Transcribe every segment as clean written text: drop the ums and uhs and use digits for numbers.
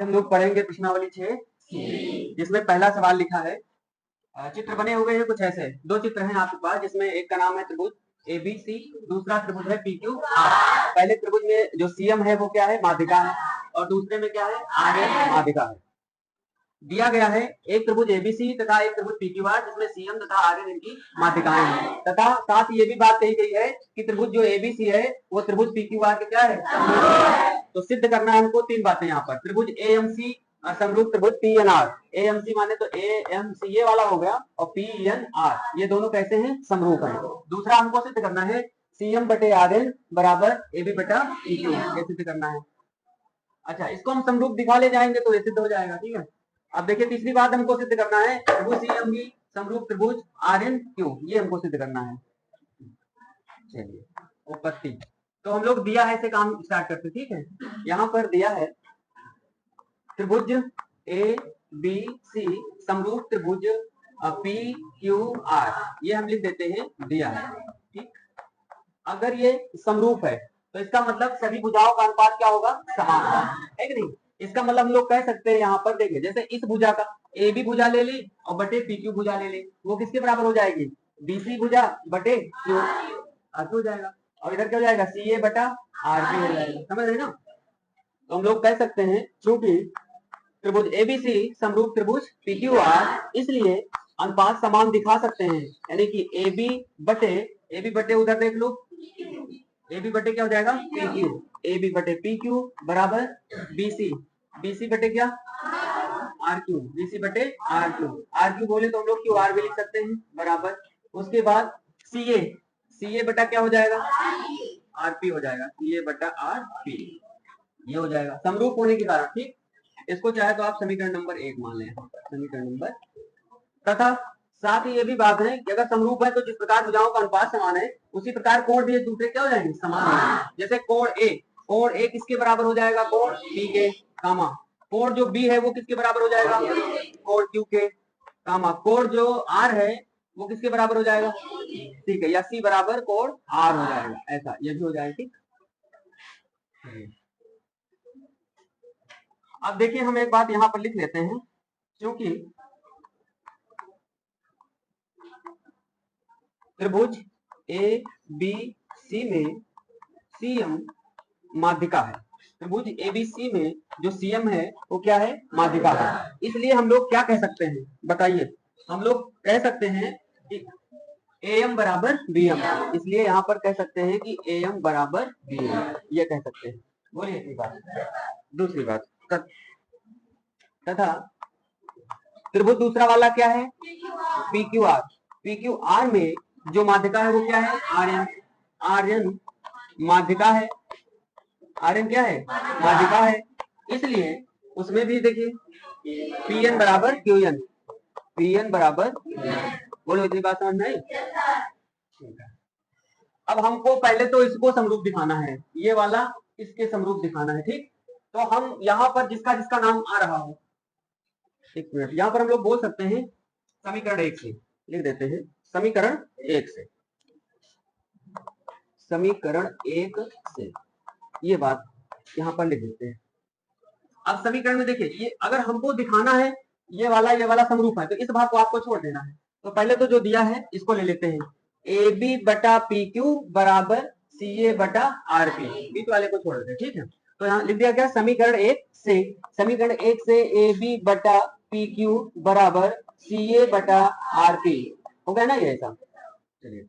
हम लोग पढ़ेंगे प्रश्नावली 6 जिसमें पहला सवाल लिखा है। चित्र बने हुए हैं कुछ ऐसे, दो चित्र हैं आपके पास, जिसमें एक का नाम है त्रिभुज ABC, दूसरा त्रिभुज है PQR। पहले त्रिभुज में जो CM है वो क्या है, माध्यिका है, और दूसरे में क्या है, RN माध्यिका है। दिया गया है एक त्रिभुज ABC तथा एक त्रिभुज PQR जिसमें CM तथा RN इनकी माध्यिकाएं हैं, तथा साथ ये भी बात कही गई है कि त्रिभुज जो ABC है वो त्रिभुज PQR के क्या है, तो सिद्ध करना है हमको तीन बातें यहाँ पर। त्रिभुज AMC समरूप त्रिभुज PNR, AMC माने तो AMC ये वाला हो गया, और PNR ये दोनों कैसे हैं, समरूप हैं। दूसरा हमको सिद्ध करना है CM बटे RN बराबर AB बटा PQ, ये सिद्ध करना है। अच्छा, इसको हम समरूप दिखा ले जाएंगे तो ये सिद्ध हो जाएगा, ठीक है। अब देखिए तीसरी बात हमको सिद्ध करना है त्रिभुज CMB समरूप त्रिभुज RNQ, ये हमको सिद्ध करना है। चलिए उपपत्ति तो हम लोग दिया है से काम स्टार्ट करते, ठीक है। यहाँ पर दिया है त्रिभुज ABC समरूप त्रिभुज PQR, ये हम लिख देते हैं, दिया है, ठीक। अगर ये समरूप है तो इसका मतलब सभी भुजाओं का अनुपात क्या होगा, समान है कि नहीं। इसका मतलब हम लोग कह सकते हैं यहाँ पर देखिए, जैसे इस भुजा का AB भुजा ले ली और बटे PQ भुजा ले ली, वो किसके बराबर हो जाएगी, BC भुजा बटे Q हो जाएगा, और इधर क्या हो जाएगा, CA बटा RB हो जाएगा, समझ रहे ना। तो हम लोग कह सकते हैं क्योंकि त्रिभुज ABC समरूप त्रिभुज PQR, इसलिए अनुपात समान दिखा सकते हैं, यानी कि AB बटे उधर देख लो, AB बटे क्या हो जाएगा, PQ, AB बटे PQ बराबर BC बटे क्या, RQ, BC बटे RQ बोले तो हम लोग QR भी लिख सकते हैं बराबर। उसके बाद CA बटा क्या हो जाएगा, RP हो जाएगा, CA बटा RP ये हो जाएगा समरूप होने के कारण, ठीक। इसको चाहे तो आप समीकरण नंबर 1 मान लें, समीकरण नंबर। तथा साथ ही ये भी बात है कि अगर समरूप है तो जिस प्रकार भुजाओं का अनुपात समान है उसी प्रकार कोण भी एक दूसरे क्या हो जाएंगे, समान हो जाएंगे। जैसे कोण A किसके बराबर हो जाएगा, कोण P के, कामा कोण जो B है वो किसके बराबर हो जाएगा, कोण Q के, कामा कोण जो R है वो किसके बराबर हो जाएगा, ठीक है, या C बराबर कोण R हो जाएगा, ऐसा ये भी हो जाएगा, ठीक। अब देखिए हम एक बात यहाँ पर लिख लेते हैं, क्योंकि त्रिभुज ABC में CM माध्यिका है, त्रिभुज ABC में जो CM है वो क्या है, माध्यिका है। इसलिए हम लोग क्या कह सकते हैं, बताइए, हम लोग कह सकते हैं कि AM बराबर BM, इसलिए यहाँ पर कह सकते हैं कि AM बराबर BM, ये कह सकते हैं। बोलिए एक बात। दूसरी बात तथा त्रिभुज दूसरा वाला क्या है, PQR में जो माध्यिका है वो क्या है, RN माध्यिका है, RN क्या है, माध्यिका है, इसलिए उसमें भी देखिए PN बराबर QN, PN बराबर, बोलो इतनी बात समझ में आई। अब हमको पहले तो इसको समरूप दिखाना है, ये वाला इसके समरूप दिखाना है, ठीक। तो हम यहाँ पर जिसका जिसका नाम आ रहा हो, एक मिनट, यहाँ पर हम लोग बोल सकते हैं समीकरण 1 से लिख देते हैं, समीकरण 1 से, समीकरण 1 से ये बात यहाँ पर लिख देते हैं। अब समीकरण में देखिए, ये अगर हमको दिखाना है ये वाला समरूप है तो इस भाग को आपको छोड़ देना है। तो पहले तो जो दिया है इसको ले लेते हैं, AB बटा PQ बराबर CA बटा RP, बीच वाले को छोड़ देते हैं, ठीक है। तो यहाँ लिख दिया क्या, समीकरण 1 से AB बटा PQ बराबर CA बटा RP हो गया ना, ये ऐसा। चलिए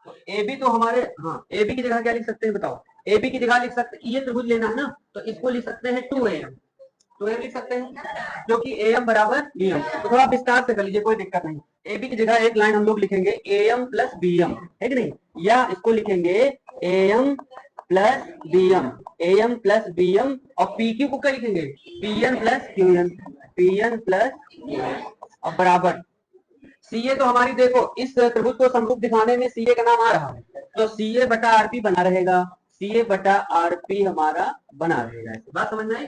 तो AB तो हमारे, हाँ AB की जगह क्या लिख सकते हैं बताओ, AB की जगह लिख सकते हैं, ये त्रिभुज लेना है ना, तो इसको लिख सकते हैं 2AM, 2AM लिख सकते हैं, क्योंकि AM बराबर BM। तो थोड़ा विस्तार से कर लीजिए, कोई दिक्कत नहीं। AB की जगह एक लाइन हम लोग लिखेंगे AM प्लस BM, है कि नहीं, या इसको लिखेंगे AM plus BM, AM plus BM, और PQ को क्या लिखेंगे, PN plus QN, PN plus, और बराबर CA तो हमारी देखो इस त्रिभुज को समरूप दिखाने में CA का नाम आ रहा है, तो CA बटा RP बना रहेगा, CA बटा RP हमारा बना रहेगा, बात समझ में आई।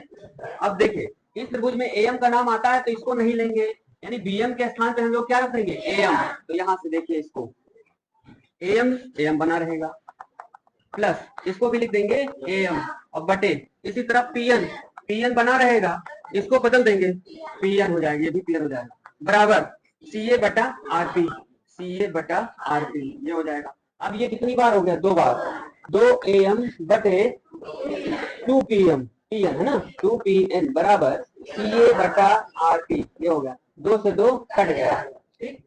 अब देखिए इस त्रिभुज में AM का नाम आता है तो इसको नहीं लेंगे, यानी BM के स्थान पे हम लोग क्या रख देंगे, AM। तो यहाँ से देखिए इसको AM बना रहेगा, प्लस इसको भी लिख देंगे AM, और बटे इसी तरफ पी एन बना रहेगा, इसको बदल देंगे, पी एन हो जाएगी, ये भी पी एन हो जाएगा, बराबर सी ए बटा आर पी, सी ए बटा आर पी, ये हो जाएगा। अब ये कितनी बार हो गया, 2 बार, 2 ए एम बटे 2 पी एम, पी एन है ना, 2 पी एन बराबर सी ए बटा आर पी, ये हो गया, 2 से 2 कट गया, ठीक।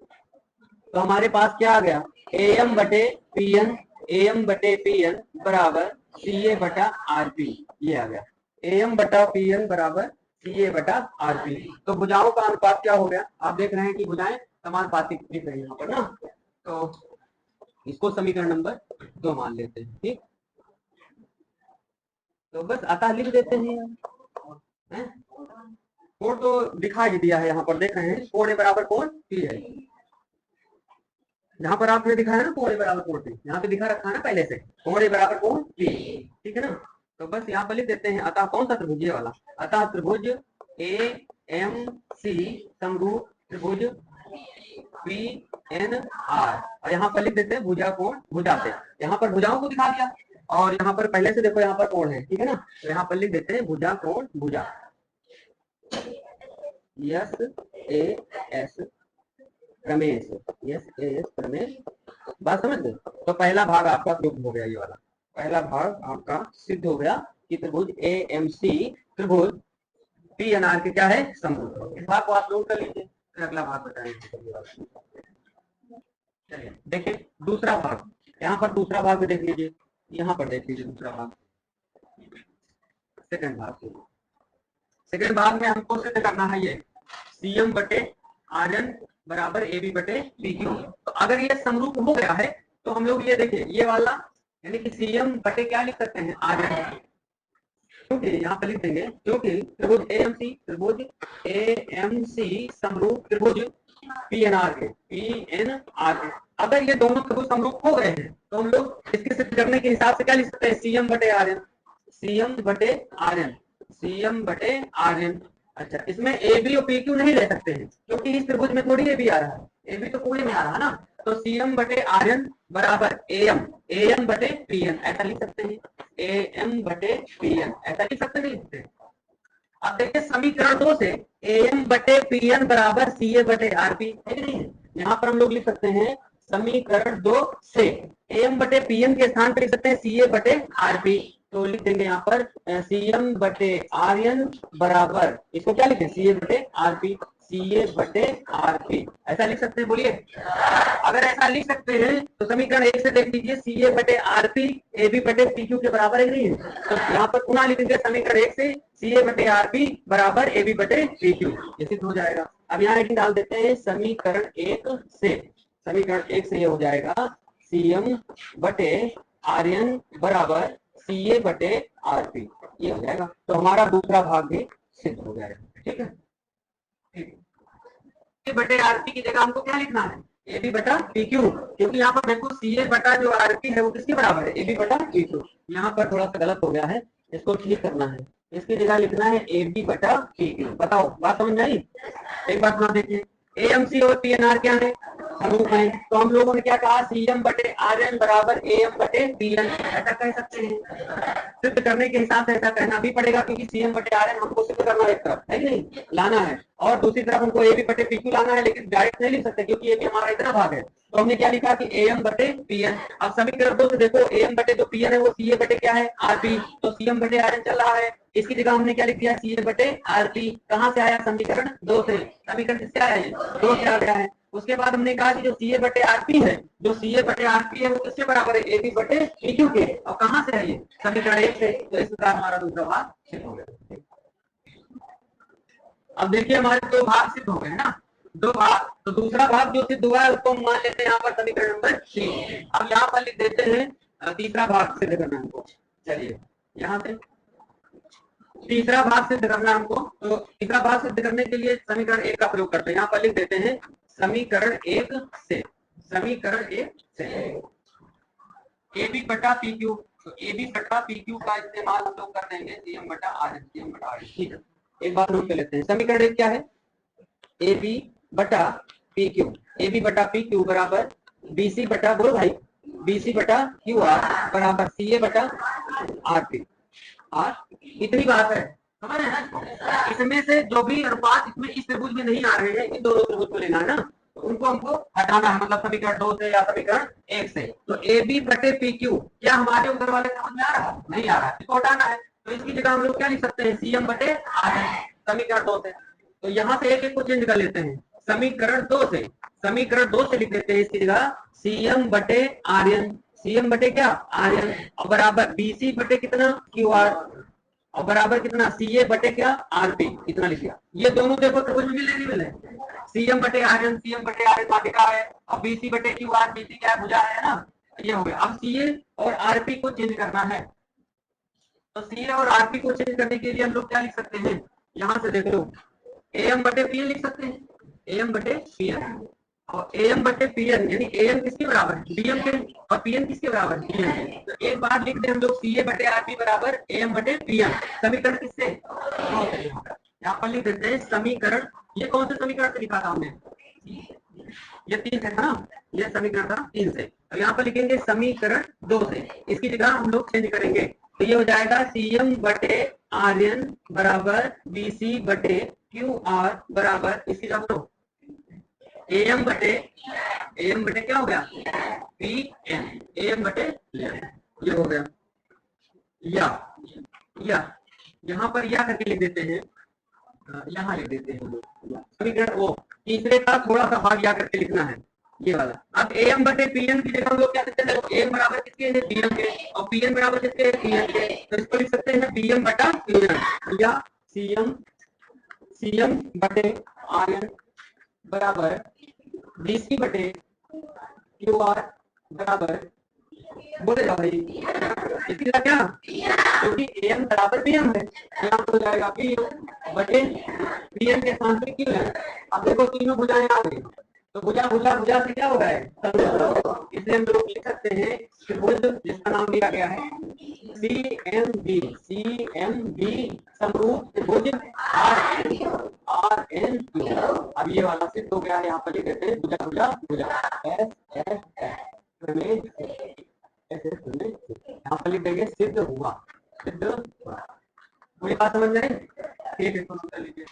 तो हमारे पास क्या आ गया, ए एम बटे पी एन, ए एम बटे पी एन बराबर सी ए बटा आर पी, ये आ गया, ए एम बटा पी एन बराबर सी ए बटा आर पी। तो भुजाओं का अनुपात क्या हो गया, आप देख रहे हैं कि भुजाएं समानुपातिक दिख रही है यहाँ पर ना, तो इसको समीकरण नंबर 2 मान लेते हैं, ठीक। तो बस अतः लिख देते हैं, कोण तो दिखा ही दिया है यहाँ पर, देख रहे हैं कोण ए बराबर कोण पी है, यहाँ पर आपने दिखाया ना कोण ए बराबर कोण पी, यहाँ पे दिखा रखा है ना पहले से, कोण ए बराबर कोण पी, ठीक है ना। तो बस यहाँ पर लिख देते हैं, अतः कौन सा त्रिभुज, ये वाला, अतः त्रिभुज ए एम सी समरूप त्रिभुज पी एन आर, और यहाँ पर लिख देते हैं भुजा कोण भुजा से, यहाँ पर भुजाओं को दिखा दिया, और यहाँ पर पहले से देखो यहाँ पर कोण है, ठीक है ना, तो यहाँ पर लिख देते हैं भुजा कोण भुजा, यस ए एस प्रमेय से, यस ए एस प्रमेय, बात समझ गए। तो पहला भाग आपका सिद्ध हो गया, ये वाला पहला भाग आपका सिद्ध हो गया कि त्रिभुज ए एम सी त्रिभुज पी एन आर के क्या है, समरूप। इस भाग को आप नोट कर लीजिए, फिर अगला भाग बताएंगे। चलिए देखिए दूसरा भाग, यहाँ पर दूसरा भाग भी देख लीजिए, यहाँ पर देख लीजिए दूसरा भाग, सेकंड भाग, सेकंड भाग में हमको सिद्ध करना है ये सी एम बटे आर एन बराबर ए बी बटे पी क्यू। तो अगर ये समरूप हो गया है तो हम लोग ये देखिए, ये वाला यानी कि सी एम बटे क्या लिख सकते हैं, आर एन, क्योंकि यहाँ पे लिख देंगे क्योंकि त्रिभुज ए एम सी समरूप त्रिभुज पी एन आर के, पी एन आर के। अगर ये दोनों त्रिभुज समरूप हो गए हैं तो हम लोग इसके सिद्ध करने के हिसाब से क्या लिख सकते हैं, सी एम बटे आर एन, सी एम बटे आर एन, सी एम बटे आर एन। अच्छा, इसमें ए बी और पी क्यू नहीं ले सकते हैं क्योंकि इस त्रिभुज में थोड़ी ए बी आ रहा है, ए बी तो कोई में आ रहा है ना, तो सी एम बटे आर एन बराबर ए एम बटे पी एन, ऐसा लिख सकते हैं, ए एम बटे पी एन, ऐसा लिख सकते नहीं। अब देखिए समीकरण 2 से ए एम बटे पी एन बराबर सी ए बटे आर पी है कि नहीं है, यहाँ पर हम लोग लिख सकते हैं समीकरण 2 से ए एम बटे पी एन के स्थान पर लिख सकते हैं सी ए बटे आर पी, तो लिख देंगे यहाँ पर सी एम बटे आर एन बराबर, इसको क्या लिखें, सी ए बटे आर पी, सी ए बटे आर पी, ऐसा लिख सकते हैं, बोलिए। अगर ऐसा लिख सकते हैं तो समीकरण 1 से देख लीजिए सी ए बटे आर पी ए बी बटे पी क्यू के बराबर है नहीं है, तो यहाँ पर पुनः लिखेंगे समीकरण 1 से सी ए बटे आर पी बराबर ए बी बटे पी क्यू, ये सिद्ध हो जाएगा। अब यहाँ एक डाल देते हैं समीकरण 1 से, समीकरण 1 से ये हो जाएगा सी एम बटे आर एन बराबर सी ए बटे आर पी, ये हो जाएगा। तो हमारा दूसरा भाग भी सिद्ध हो जाएगा, ठीक है। ए बटे आर पी की जगह हमको क्या लिखना है, ए बी बटा पी क्यू, क्योंकि यहाँ पर देखो सी ए बटा जो आर पी है वो किसके बराबर है, ए बी बटा पी क्यू। यहाँ पर थोड़ा सा गलत हो गया है, इसको ठीक करना है, इसकी जगह लिखना है ए बी बटा पी क्यू। बताओ बात समझ में आई? एक बात सुना देखिए, ए एम सी और पी एन आर क्या है, समरूप है, तो हम लोगों ने क्या कहा, सी एम बटे आर एन बराबर ए एम बटे पी एन, ऐसा कह सकते हैं। सिद्ध करने के हिसाब से ऐसा कहना भी पड़ेगा क्योंकि सी एम बटे आर एन हमको सिद्ध करना है, एक तरफ है कि नहीं लाना है, और दूसरी तरफ हमको ए बी बटे पी क्यू लाना है, लेकिन डायरेक्ट नहीं लिख सकते क्योंकि ये भी हमारा इतना भाग है। तो हमने क्या लिखा कि ए एम बटे पी एन। अब समीकरण 2 से देखो ए एम बटे जो पी एन है वो सी ए बटे क्या है, आर पी, तो सी एम बटे आर एन चल रहा है, इसकी जगह हमने क्या लिख दिया, सी ए बटे आर पी। कहाँ से आया, समीकरण 2 से, समीकरण किससे आया है, 2 से आ गया है। उसके बाद हमने कहा कि जो सी ए बटे आर पी है, जो सी ए बटे आर पी है वो किसके बराबर है, ए बी बटे पी क्यू के, और कहाँ से है ये, समीकरण 1 से। तो इस प्रकार हमारा दूसरा भाग सिद्ध हो गया। अब देखिए हमारे 2 भाग सिद्ध हो गए ना, 2 भाग, तो दूसरा भाग जो सिद्ध हुआ है उसको हम मान लेते हैं यहाँ पर समीकरण नंबर 3। अब यहाँ पर लिख देते हैं तीसरा भाग सिद्ध करना हमको। चलिए यहाँ से तीसरा भाग सिद्ध करना हमको, तो तीसरा भाग सिद्ध करने के लिए समीकरण 1 का प्रयोग करते हैं। यहाँ पर लिख देते हैं समीकरण 1 से, समीकरण 1 से ए बी बटा पी क्यू, तो ए बी बटा पी क्यू का इस्तेमाल हम लोग कर देंगे सी एम बटा आर एन, सी एम बटा आर एन, ठीक है। एक बात नोट कर लेते हैं, समीकरण 1 क्या है, ए बी बटा पी क्यू, ए बी बटा पी क्यू बराबर बी सी बटा, बोलो भाई, बी सी बटा क्यू आर बराबर सी ए बटा आर पी। और इतनी बात है, समझ रहे हैं ना? इसमें से जो भी अनुपात इसमें इस त्रिभुज में नहीं आ रहे हैं, इन दोनों त्रिभुज को लेना है ना, तो उनको हमको हटाना है, मतलब समीकरण 2 से या समीकरण 1 से। तो ए बी बटे पी क्यू क्या हमारे उधर वाले त्रिभुज में आ रहा है? नहीं आ रहा है, इसको हटाना है। तो इसकी जगह हम लोग क्या लिख सकते हैं? सी एम बटे आर एन, समीकरण 2 से। तो यहाँ से एक एक को चेंज कर लेते हैं, समीकरण 2 से, समीकरण 2 से लिख देते हैं इसकी जगह सी एम बटे आर एन, सी एम बटे क्या? आर एन, और बराबर बी सी बटे कितना? क्यू आर, और बराबर कितना? सी ए बटे क्या? आर पी, इतना लिख दिया। ये दोनों देखो त्रिभुज में मिले नहीं मिले? सी एम बटे आर एन, सी एम बटे आर एन माध्यिका है, और बी सी बटे क्यू आर, बी सी क्या है? भुजा है ना। ये हो गया। अब सी ए और आर पी को चेंज करना है, तो सी ए और आर पी को चेंज करने के लिए हम लोग क्या लिख सकते हैं? यहाँ से देख लो, ए एम बटे पी एन लिख सकते हैं, ए एम बटे पी एन, और ए एम बटे पी एन यानी ए एम किसके बराबर है? डी एम के, और पी एन किसके बराबर है? डी एम के। तो एक बार लिख दे हम लोग सी ए बटे आर पी बराबर ए एम बटे पी एन, समीकरण किससे? यहाँ पर लिख देते हैं समीकरण, ये कौन से समीकरण से लिखा था हमने? ये 3 से था ना, ये समीकरण था 3 से। अब यहाँ पर लिखेंगे समीकरण 2 से, इसकी जगह हम लोग चेंज करेंगे, तो ये हो जाएगा सी एम बटे आर एन बराबर बी सी बटे क्यू आर बराबर, इसकी जगह तो ए एम बटे क्या हो गया? पी एन, ए एम बटे ये हो गया। या यहाँ पर या करके लिख देते हैं, यहाँ लिख देते हैं समीकरण, वो तीसरे का थोड़ा सा भाग या करके लिखना है, ये वाला। अब ए एम बटे पी एन की जगह हम लोग क्या लिखते हैं? ए एम बराबर किसके है? बी एम के, और पी एन बराबर किसके है? पी एन के। तो इसको लिख सकते हैं बी एम बटा पी एन, या सी एम बटे आर एन बराबर बी सी बटे क्यू आर बराबर, बोलेगा भाई इसकी जगह क्या? क्योंकि ए एम बराबर बी एम है, तो यहाँ हो जाएगा बी एम बटे बी एम के स्थान पे क्यू है। अब देखो तीनों भुजाएं आ गई, तो भुजा भुजा भुजा से क्या हो रहा है? इसलिए हम लोग लिख सकते हैं त्रिभुज जिसका नाम दिया गया है सी एम बी समरूप त्रिभुज आर एन क्यू। अब ये वाला सिद्ध हो गया है, यहाँ पर लिख देते हैं भुजा भुजा भुजा एस एस एस, यहाँ पर लिख देंगे सिद्ध हुआ, सिद्ध हुआ। कोई बात समझ में आई? ठीक है, तो लीजिए।